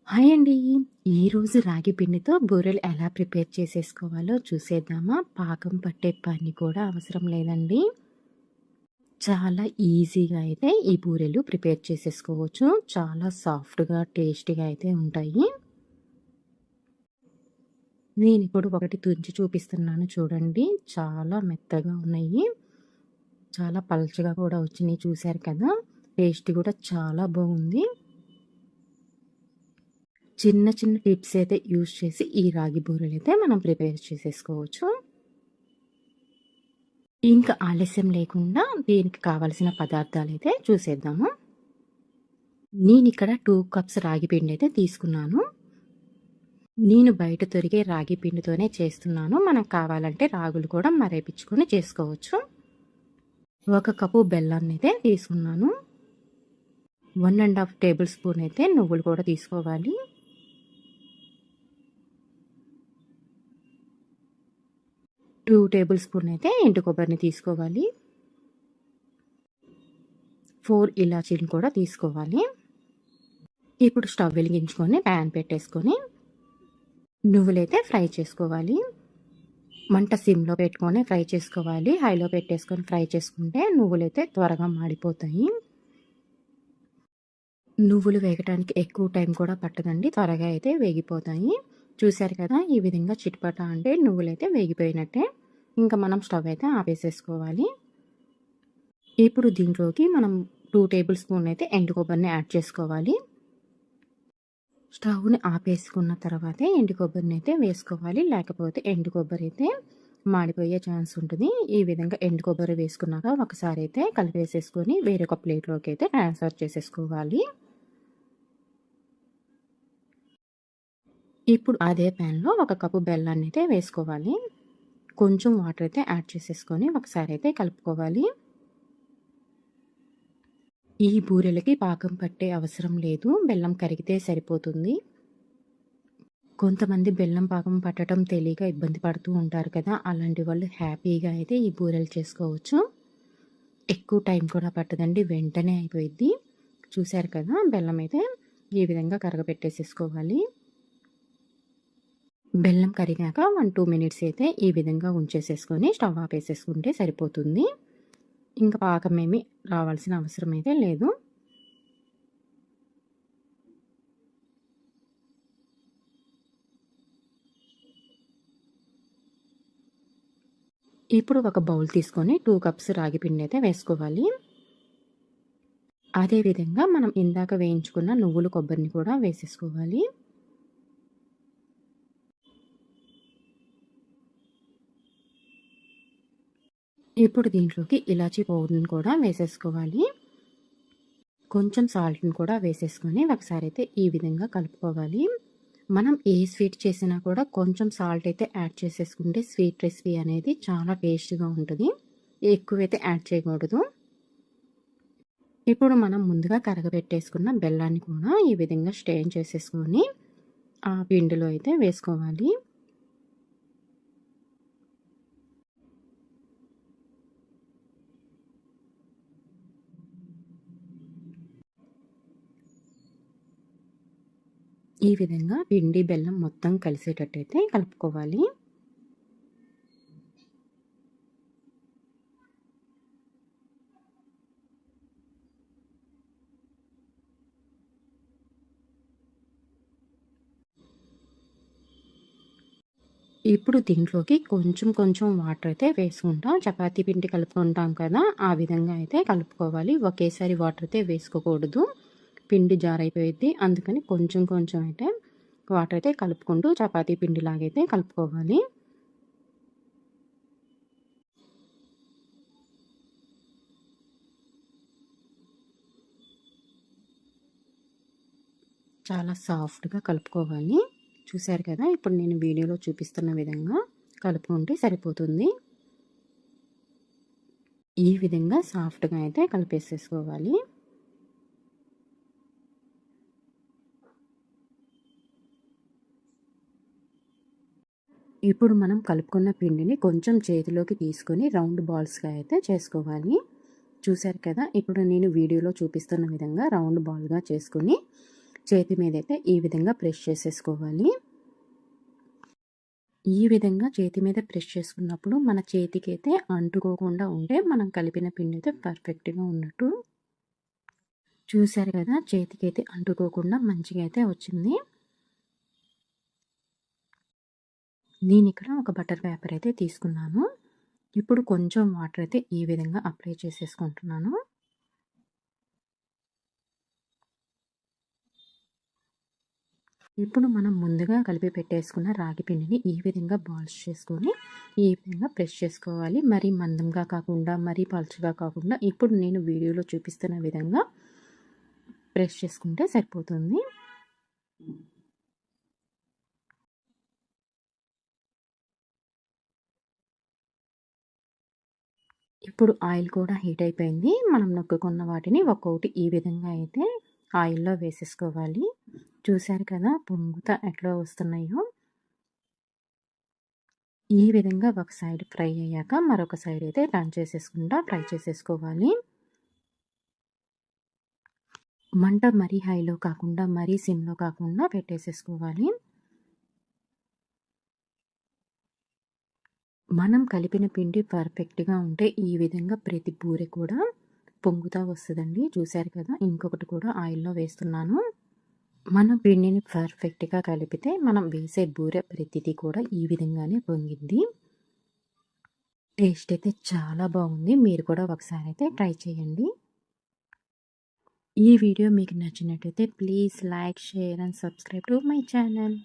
Hi అండి. ఈరోజు రాగి పిండితో బూరెలు ఎలా ప్రిపేర్ చేసేసుకోవాలో చూసేద్దామా? పాకం పట్టే పని కూడా అవసరం లేదండి. చాలా ఈజీగా అయితే ఈ బూరెలు ప్రిపేర్ చేసేసుకోవచ్చు. చాలా సాఫ్ట్‌గా, టేస్టీగా అయితే ఉంటాయి. నేనిప్పుడు ఒకటి తుంచి చూపిస్తున్నాను చూడండి. చాలా మెత్తగా ఉన్నాయి. చాలా పల్చగా కూడా వచ్చినియి చూసారు కదా! టేస్ట్ కూడా చాలా బాగుంది. చిన్న చిన్న టిప్స్ అయితే యూజ్ చేసి ఈ రాగి బూరెలైతే మనం ప్రిపేర్ చేసేసుకోవచ్చు. ఇంకా ఆలస్యం లేకుండా దీనికి కావాల్సిన పదార్థాలైతే చూసేద్దాము. నేనిక్కడ 2 కప్స్ రాగి పిండి అయితే తీసుకున్నాను. నేను బయట దొరికే రాగి పిండితోనే చేస్తున్నాను. మనకు కావాలంటే రాగులు కూడా మరేపించుకొని చేసుకోవచ్చు. 1 కప్పు బెల్లాన్నయితే తీసుకున్నాను. 1 ½ టేబుల్ స్పూన్ అయితే నువ్వులు కూడా తీసుకోవాలి. 2 టేబుల్ స్పూన్ అయితే ఎండు కొబ్బరిని తీసుకోవాలి. 4 ఇలాచీలను కూడా తీసుకోవాలి. ఇప్పుడు స్టవ్ వెలిగించుకొని ప్యాన్ పెట్టేసుకొని నువ్వులైతే ఫ్రై చేసుకోవాలి. మంట సిమ్‌లో పెట్టుకొని ఫ్రై చేసుకోవాలి. హైలో పెట్టేసుకొని ఫ్రై చేసుకుంటే నువ్వులైతే త్వరగా మాడిపోతాయి. నువ్వులు వేగటానికి ఎక్కువ టైం కూడా పట్టదండి. త్వరగా అయితే వేగిపోతాయి. చూసారు కదా! ఈ విధంగా చిటపట అంటే నువ్వులైతే వేగిపోయినట్టే. ఇంకా మనం స్టవ్ అయితే ఆపేసేసుకోవాలి. ఇప్పుడు దీంట్లోకి మనం 2 టేబుల్ స్పూన్ అయితే ఎండు కొబ్బరిని యాడ్ చేసుకోవాలి. స్టవ్‌ని ఆపేసుకున్న తర్వాతే ఎండు కొబ్బరిని అయితే వేసుకోవాలి. లేకపోతే ఎండు కొబ్బరి అయితే మాడిపోయే ఛాన్స్ ఉంటుంది. ఈ విధంగా ఎండు కొబ్బరి వేసుకున్నాక ఒకసారి అయితే కలిపేసేసుకొని వేరొక ప్లేట్‌లోకి అయితే ట్రాన్స్‌ఫర్ చేసేసుకోవాలి. ఇప్పుడు అదే ప్యాన్‌లో 1 కప్పు బెల్లాన్ని అయితే వేసుకోవాలి. కొంచెం వాటర్ అయితే యాడ్ చేసేసుకొని ఒకసారి అయితే కలుపుకోవాలి. ఈ బూరెలకి పాకం పట్టే అవసరం లేదు. బెల్లం కరిగితే సరిపోతుంది. కొంతమంది బెల్లం పాకం పట్టడం తెలియక ఇబ్బంది పడుతూ ఉంటారు కదా! అలాంటి వాళ్ళు హ్యాపీగా అయితే ఈ బూరెలు చేసుకోవచ్చు. ఎక్కువ టైం కూడా పట్టదండి. వెంటనే అయిపోయిద్ది. చూసారు కదా! బెల్లం అయితే ఈ విధంగా కరగబెట్టేసేసుకోవాలి. బెల్లం కరిగాక 1, 2 మినిట్స్ అయితే ఈ విధంగా ఉంచేసేసుకొని స్టవ్ ఆపేసేసుకుంటే సరిపోతుంది. ఇంకా పాకం ఏమి రావాల్సిన అవసరం అయితే లేదు. ఇప్పుడు ఒక బౌల్ తీసుకొని 2 కప్స్ రాగి పిండి అయితే వేసుకోవాలి. అదేవిధంగా మనం ఇందాక వేయించుకున్న నువ్వులు, కొబ్బరిని కూడా వేసేసుకోవాలి. ఇప్పుడు దీంట్లోకి ఇలాచీ పౌడర్‌ని కూడా వేసేసుకోవాలి. కొంచెం సాల్ట్‌ని కూడా వేసేసుకొని ఒకసారి అయితే ఈ విధంగా కలుపుకోవాలి. మనం ఏ స్వీట్ చేసినా కూడా కొంచెం సాల్ట్ అయితే యాడ్ చేసేసుకుంటే స్వీట్ రెసిపీ అనేది చాలా టేస్ట్‌గా ఉంటది. ఎక్కువైతే యాడ్ చేయకూడదు. ఇప్పుడు మనం ముందుగా కరగబెట్టేసుకున్న బెల్లాన్ని కూడా ఈ విధంగా స్ట్రెయిన్ చేసేసుకొని ఆ పిండిలో అయితే వేసుకోవాలి. ఈ విధంగా పిండి, బెల్లం మొత్తం కలిసేటట్టయితే కలుపుకోవాలి. ఇప్పుడు దీంట్లోకి కొంచెం కొంచెం వాటర్ అయితే వేసుకుంటాం. చపాతీ పిండి కలుపుకుంటాం కదా! ఆ విధంగా అయితే కలుపుకోవాలి. ఒకేసారి వాటర్ అయితే వేసుకోకూడదు. పిండి జారైపోయిద్ది. అందుకని కొంచెం కొంచెం అయితే వాటర్ అయితే కలుపుకుంటూ చపాతీ పిండిలాగైతే కలుపుకోవాలి. చాలా సాఫ్ట్‌గా కలుపుకోవాలి. చూసారు కదా! ఇప్పుడు నేను వీడియోలో చూపిస్తున్న విధంగా కలుపుకుంటే సరిపోతుంది. ఈ విధంగా సాఫ్ట్‌గా అయితే కలిపేసేసుకోవాలి. ఇప్పుడు మనం కలుపుకున్న పిండిని కొంచెం చేతిలోకి తీసుకొని రౌండ్ బాల్స్‌గా అయితే చేసుకోవాలి. చూసారు కదా! ఇప్పుడు నేను వీడియోలో చూపిస్తున్న విధంగా రౌండ్ బాల్‌గా చేసుకొని చేతి మీద అయితే ఈ విధంగా ప్రెస్ చేసేసుకోవాలి. ఈ విధంగా చేతి మీద ప్రెస్ చేసుకున్నప్పుడు మన చేతికైతే అంటుకోకుండా ఉంటే మనం కలిపిన పిండి అయితే పర్ఫెక్ట్గా ఉన్నట్టు. చూసారు కదా, చేతికైతే అంటుకోకుండా మంచిగా అయితే వచ్చింది. నేను ఇక్కడ ఒక బటర్ పేపర్ అయితే తీసుకున్నాను. ఇప్పుడు కొంచెం వాటర్ అయితే ఈ విధంగా అప్లై చేసేసుకుంటున్నాను. ఇప్పుడు మనం ముందుగా కలిపి పెట్టేసుకున్న రాగి పిండిని ఈ విధంగా బాల్స్ చేసుకొని ఈ విధంగా ప్రెస్ చేసుకోవాలి. మరీ మందంగా కాకుండా, మరీ పలుచగా కాకుండా, ఇప్పుడు నేను వీడియోలో చూపిస్తున్న విధంగా ప్రెస్ చేసుకుంటే సరిపోతుంది. ఇప్పుడు ఆయిల్ కూడా హీట్ అయిపోయింది. మనం నొక్కుకున్న వాటిని ఒక్కొక్కటి ఈ విధంగా అయితే ఆయిల్‌లో వేసేసుకోవాలి. చూసారు కదా, పొంగుతా ఎట్లా వస్తున్నాయో. ఈ విధంగా ఒక సైడ్ ఫ్రై అయ్యాక మరొక సైడ్ అయితే టర్న్ చేసేసుకుంటా ఫ్రై చేసేసుకోవాలి. మంట మరీ హైలో కాకుండా, మరీ సిమ్‌లో కాకుండా పెట్టేసేసుకోవాలి. మనం కలిపిన పిండి పర్ఫెక్ట్‌గా ఉంటే ఈ విధంగా ప్రతి బూరె కూడా పొంగుతా వస్తదండి. చూసారు కదా, ఇంకొకటి కూడా ఆయిల్‌లో వేస్తున్నాను. మనం పిండిని పర్ఫెక్ట్‌గా కలిపితే మనం వేసే బూరె ప్రతిదీ కూడా ఈ విధంగానే పొంగిద్ది. టేస్ట్ అయితే చాలా బాగుంది. మీరు కూడా ఒకసారి అయితే ట్రై చేయండి. ఈ వీడియో మీకు నచ్చినట్టయితే please like, share and subscribe to my channel.